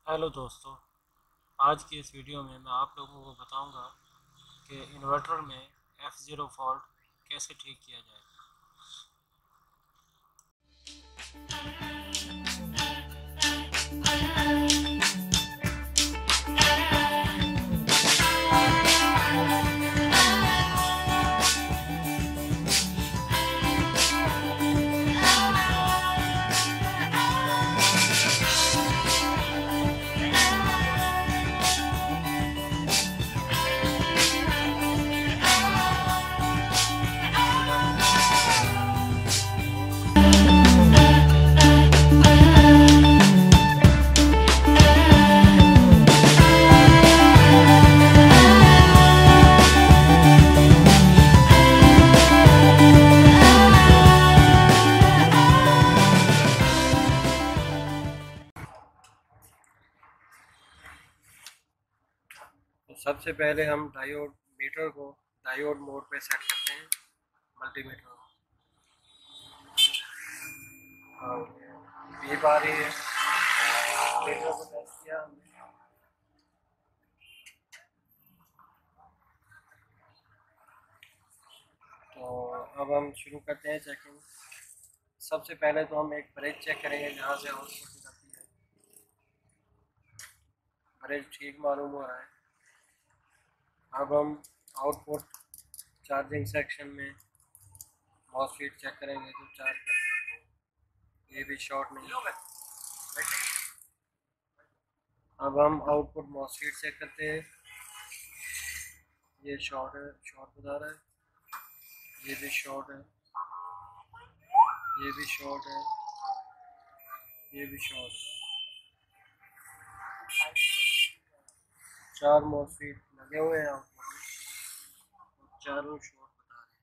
Hello दोस्तों। आज की इस वीडियो में मैं आप लोगों को बताऊंगा कि इन्वर्टर में F0 फॉल्ट कैसे ठीक किया जाए। तो सबसे पहले हम डायोड मीटर को डायोड मोड पे सेट करते हैं, मल्टीमीटर को। और बीप आ रही है, मीटर को टेस्ट किया हमने। तो अब हम शुरू करते हैं चेकिंग। सबसे पहले तो हम एक ब्रिज चेक करेंगे जहाँ से आउटपुट निकलती है। ब्रिज ठीक मालूम हो रहा है। अब हम आउटपुट चार्जिंग सेक्शन में मॉसफेट चेक करेंगे तो चार्ज करते हैं, ये भी शॉर्ट नहीं है। अब हम आउटपुट मॉसफेट चेक करते हैं, ये शॉर्ट है, शॉर्ट बता रहा है। ये भी शॉर्ट है, ये भी शॉर्ट है, ये भी शॉर्ट है। चार मॉसफेट लगे हुए हैं आउटपुट में, चारों शॉर्ट बता रहे हैं।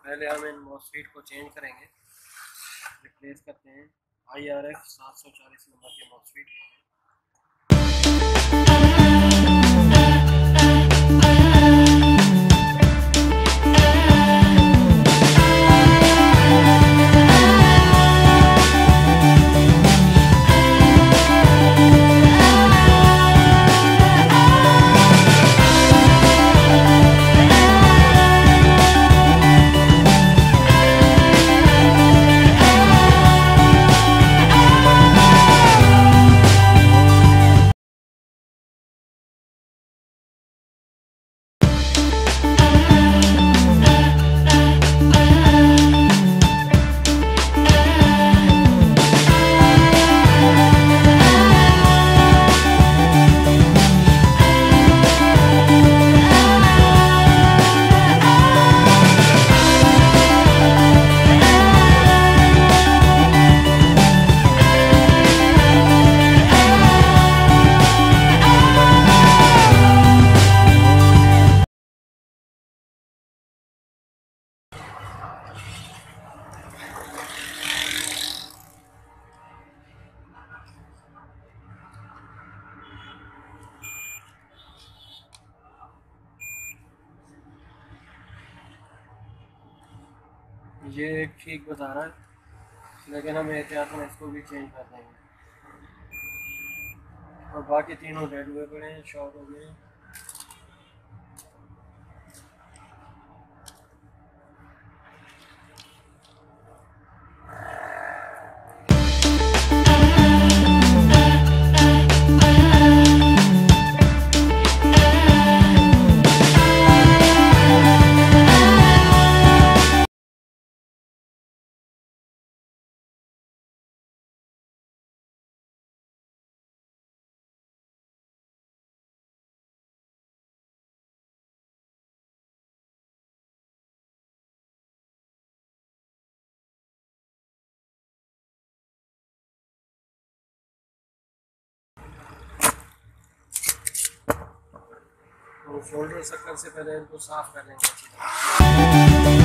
पहले हम इन मॉसफेट को चेंज करेंगे, रिप्लेस करते हैं। IRF 740 नंबर के मॉसफेट हैं। ये ठीक बता रहा है, लेकिन हम एहतियात में इसको भी चेंज कर देंगे। और बाकी तीनों डेड हुए पड़े हैं, शॉर्ट हो गए हैं। तो शोल्डर सर्कल से पहले इनको साफ कर लेंगे अच्छी तरह।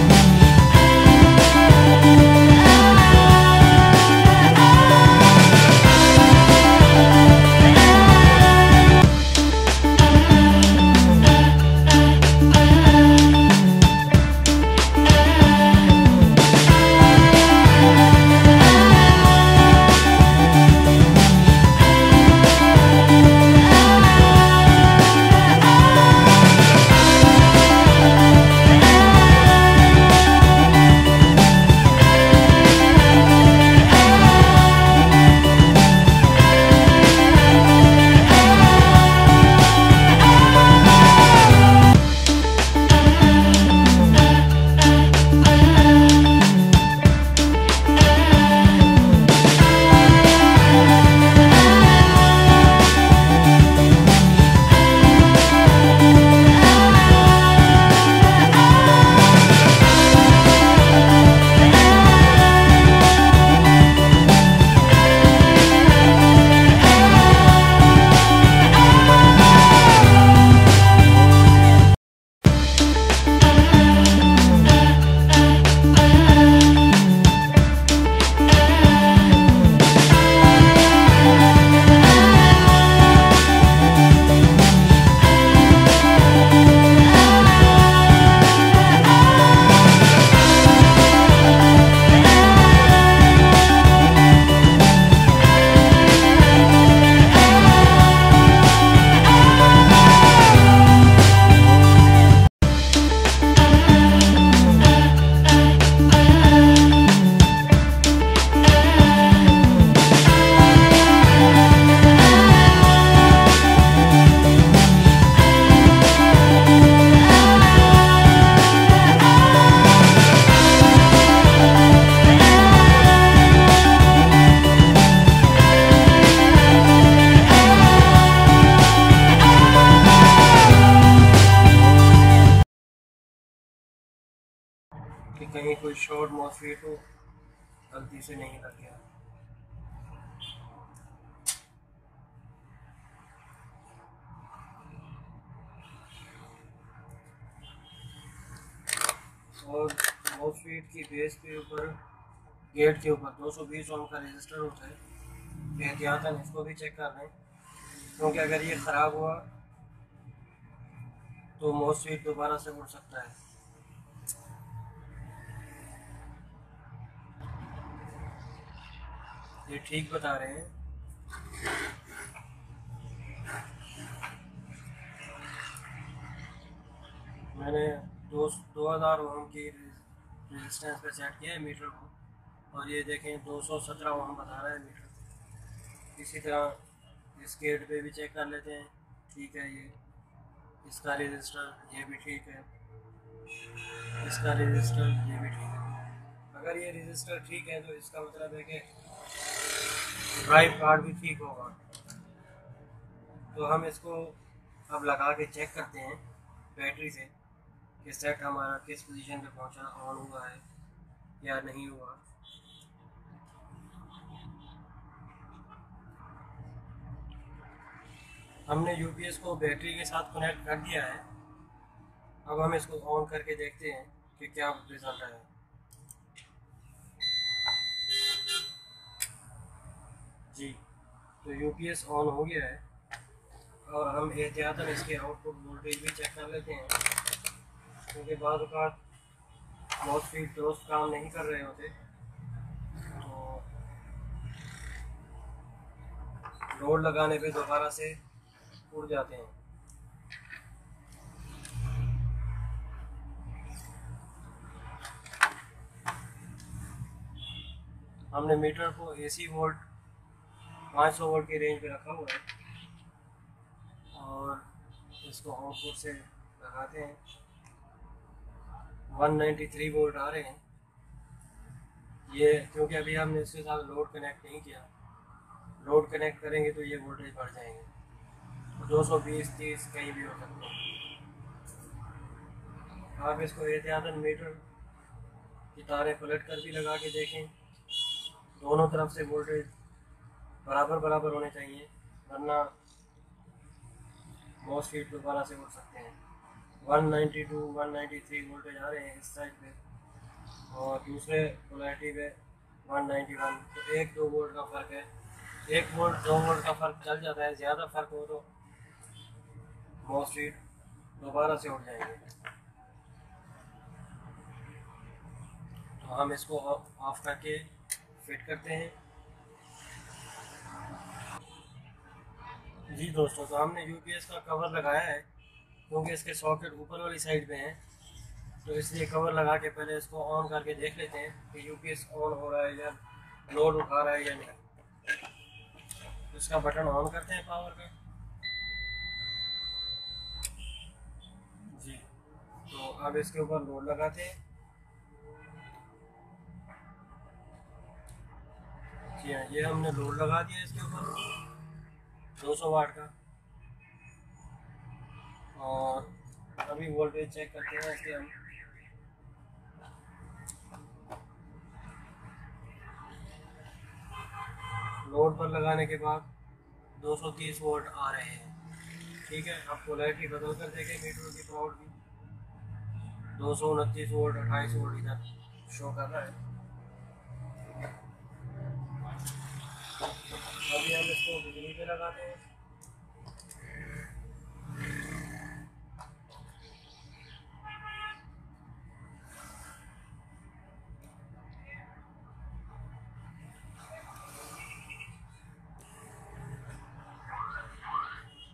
कि कहीं कोई शॉर्ट मॉसफेट हो गलती से नहीं लग गया। और मॉसफेट की बेस के ऊपर गेट के ऊपर 220 ओम का रजिस्टर होता है, एहतियातन इसको भी चेक कर लें, क्योंकि अगर ये ख़राब हुआ तो मॉसफेट दोबारा से उड़ सकता है। ये ठीक बता रहे हैं। मैंने 2000 ओम की रेजिस्टेंस पे सेट किया है मीटर को, और ये देखें 217 ओम बता रहा है मीटर। इसी तरह इस गेट पे भी चेक कर लेते हैं, ठीक है। ये इसका रजिस्टर ये भी ठीक है, इसका रजिस्टर ये भी ठीक है। अगर ये रजिस्टर ठीक है तो इसका मतलब है कि ड्राइव कार्ड भी ठीक होगा। तो हम इसको अब लगा के चेक करते हैं बैटरी से कि सेट हमारा किस पोजीशन पे पहुंचा, ऑन हुआ है या नहीं हुआ। हमने यूपीएस को बैटरी के साथ कनेक्ट कर दिया है। अब हम इसको ऑन करके देखते हैं कि क्या रिजल्ट आया। जी, तो यूपीएस ऑन हो गया है, और हम एहतियातन इसके आउटपुट वोल्टेज भी चेक कर लेते हैं, क्योंकि बाद औक़ात मॉसफेट दोस्त काम नहीं कर रहे होते तो लोड लगाने पे दोबारा से उड़ जाते हैं। हमने मीटर को एसी वोल्ट 500 वोल्ट की रेंज पे रखा हुआ है, और इसको आउटपुट से लगाते हैं। 193 वोल्ट आ रहे हैं ये, क्योंकि अभी हमने इसके साथ लोड कनेक्ट नहीं किया। लोड कनेक्ट करेंगे तो ये वोल्टेज बढ़ जाएंगे, 220-30 कहीं भी हो सकते हैं। आप इसको एहतियातन मीटर की तारें पलट कर भी लगा के देखें, दोनों तरफ से वोल्टेज बराबर बराबर होने चाहिए, वरना मॉसफेट दोबारा से उड़ सकते हैं। 192 193 वोल्टेज आ रहे हैं इस साइड पे और दूसरे पोलैरिटी पे 191। तो 1-2 वोल्ट का फ़र्क है। 1 वोल्ट 2 वोल्ट का फ़र्क चल जाता है, ज़्यादा फ़र्क हो तो मॉसफेट दोबारा से उड़ जाएंगे। तो हम इसको ऑफ करके फिट करते हैं। जी दोस्तों, तो हमने यूपीएस का कवर लगाया है क्योंकि इसके सॉकेट ऊपर वाली साइड पे हैं, तो इसलिए कवर लगा के पहले इसको ऑन करके देख लेते हैं कि यूपीएस ऑन हो रहा है या लोड उठा रहा है या नहीं। तो इसका बटन ऑन करते हैं पावर का। जी, तो अब इसके ऊपर लोड लगाते हैं। जी हाँ, ये हमने लोड लगा दिया इसके ऊपर 200 वाट का। और अभी वोल्टेज चेक करते हैं इसके हम। लोड पर लगाने के बाद 230 वोल्ट आ रहे हैं। ठीक है, अब पोलैरिटी बदल कर देखें मीटर की पावर की। 229 वोल्ट 28 वोल्ट इधर शो कर रहा है। अभी हम इसको बिजली पे लगाते हैं।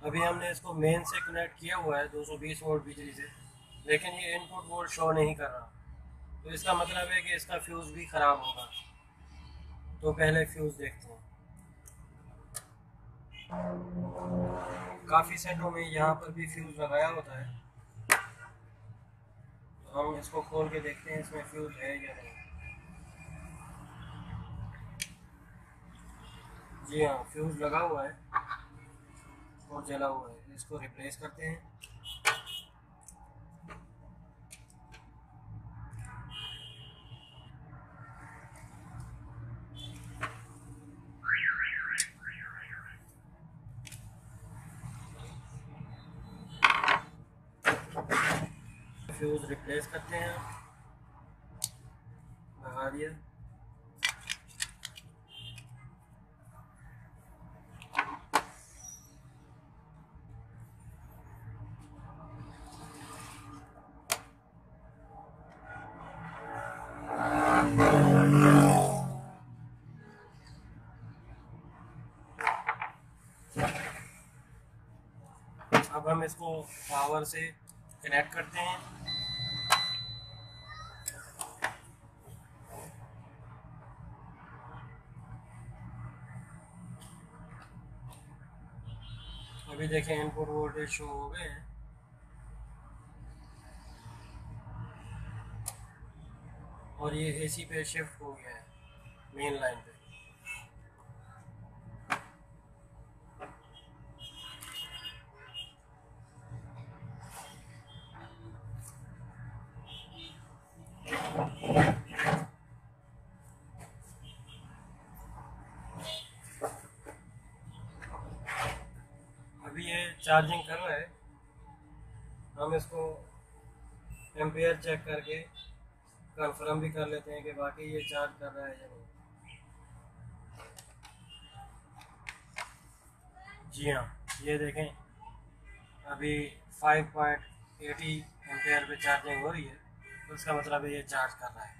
अभी हमने इसको मेन से कनेक्ट किया हुआ है 220 वोल्ट बिजली से, लेकिन ये इनपुट वोल्ट शो नहीं कर रहा। तो इसका मतलब है कि इसका फ्यूज़ भी ख़राब होगा। तो पहले फ्यूज़ देखते हैं। काफ़ी सेटों में यहाँ पर भी फ्यूज़ लगाया होता है, तो हम इसको खोल के देखते हैं इसमें फ्यूज़ है या नहीं। जी हाँ, फ्यूज़ लगा हुआ है और जला हुआ है। इसको रिप्लेस करते हैं। फ्यूज़ रिप्लेस करते हैं, लगा दिया। अब हम इसको पावर से कनेक्ट करते हैं। अभी देखें इनपुट वोल्टेज शो हो गए हैं। और ये एसी पे शिफ्ट हो गया है मेन लाइन पे। अभी ये चार्जिंग कर रहा है। हम इसको एम्पेयर चेक करके कंफर्म भी कर लेते हैं कि वाकई ये चार्ज कर रहा है या नहीं। जी हाँ, ये देखें अभी 5.80 एम्पेयर पे चार्जिंग हो रही है, तो इसका मतलब है ये चार्ज कर रहा है।